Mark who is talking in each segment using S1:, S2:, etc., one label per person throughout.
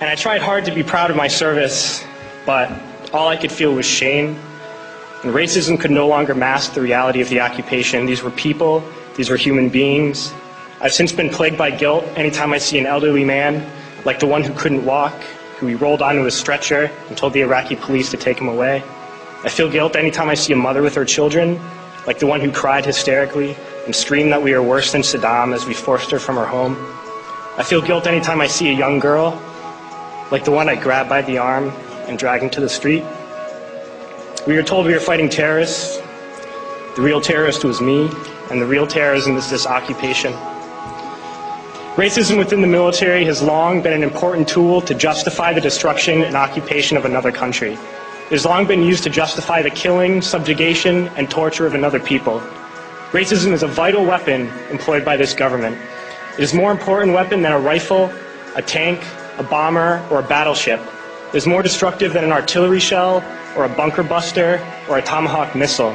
S1: And I tried hard to be proud of my service, but all I could feel was shame. And racism could no longer mask the reality of the occupation. These were people, these were human beings. I've since been plagued by guilt anytime I see an elderly man, like the one who couldn't walk, who we rolled onto a stretcher and told the Iraqi police to take him away. I feel guilt anytime I see a mother with her children, like the one who cried hysterically and screamed that we are worse than Saddam as we forced her from her home. I feel guilt anytime I see a young girl, like the one I grabbed by the arm and dragged into the street. We were told we were fighting terrorists. The real terrorist was me, and the real terrorism is this occupation. Racism within the military has long been an important tool to justify the destruction and occupation of another country. It has long been used to justify the killing, subjugation, and torture of another people. Racism is a vital weapon employed by this government. It is a more important weapon than a rifle, a tank, a bomber, or a battleship. It is more destructive than an artillery shell, or a bunker buster, or a Tomahawk missile.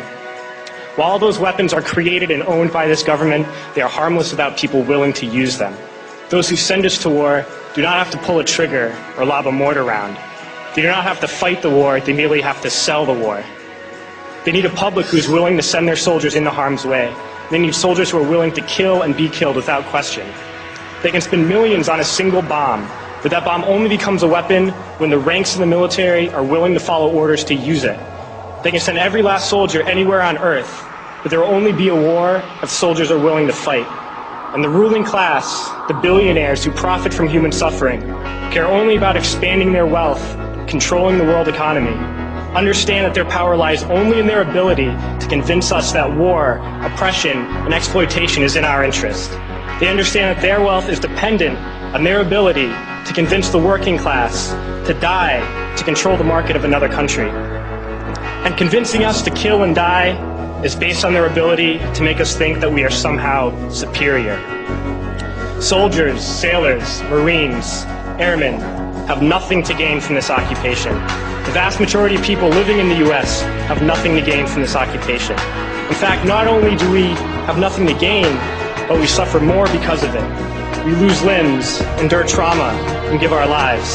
S1: While all those weapons are created and owned by this government, they are harmless without people willing to use them. Those who send us to war do not have to pull a trigger or lob a mortar round. They do not have to fight the war, they merely have to sell the war. They need a public who is willing to send their soldiers into harm's way. They need soldiers who are willing to kill and be killed without question. They can spend millions on a single bomb, but that bomb only becomes a weapon when the ranks of the military are willing to follow orders to use it. They can send every last soldier anywhere on earth, but there will only be a war if soldiers are willing to fight. And the ruling class, the billionaires who profit from human suffering, care only about expanding their wealth, controlling the world economy. Understand that their power lies only in their ability to convince us that war, oppression, and exploitation is in our interest. They understand that their wealth is dependent on their ability to convince the working class to die to control the market of another country. And convincing us to kill and die is based on their ability to make us think that we are somehow superior. Soldiers, sailors, Marines, airmen have nothing to gain from this occupation. The vast majority of people living in the U.S. have nothing to gain from this occupation. In fact, not only do we have nothing to gain, but we suffer more because of it. We lose limbs, endure trauma, and give our lives.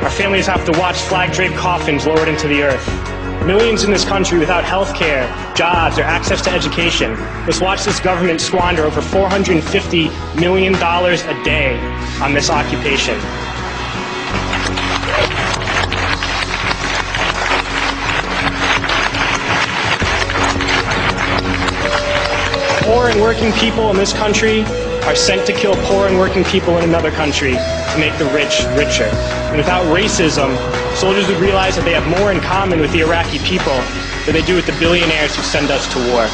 S1: Our families have to watch flag-draped coffins lowered into the earth. Millions in this country without health care, jobs, or access to education must watch this government squander over $450 million a day on this occupation. Poor and working people in this country are sent to kill poor and working people in another country to make the rich richer. And without racism, soldiers would realize that they have more in common with the Iraqi people than they do with the billionaires who send us to war.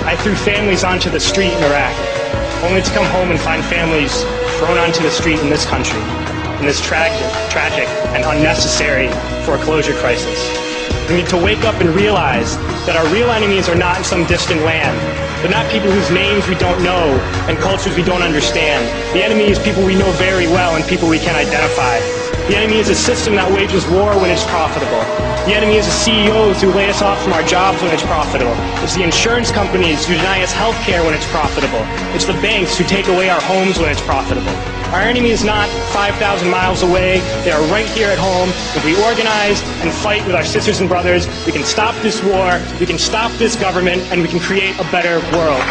S1: I threw families onto the street in Iraq, only to come home and find families thrown onto the street in this country, in this tragic and unnecessary foreclosure crisis. We need to wake up and realize that our real enemies are not in some distant land. They're not people whose names we don't know and cultures we don't understand. The enemy is people we know very well and people we can identify. The enemy is a system that wages war when it's profitable. The enemy is the CEOs who lay us off from our jobs when it's profitable. It's the insurance companies who deny us health care when it's profitable. It's the banks who take away our homes when it's profitable. Our enemy is not 5,000 miles away. They are right here at home. If we organize and fight with our sisters and brothers, we can stop this war, we can stop this government, and we can create a better world.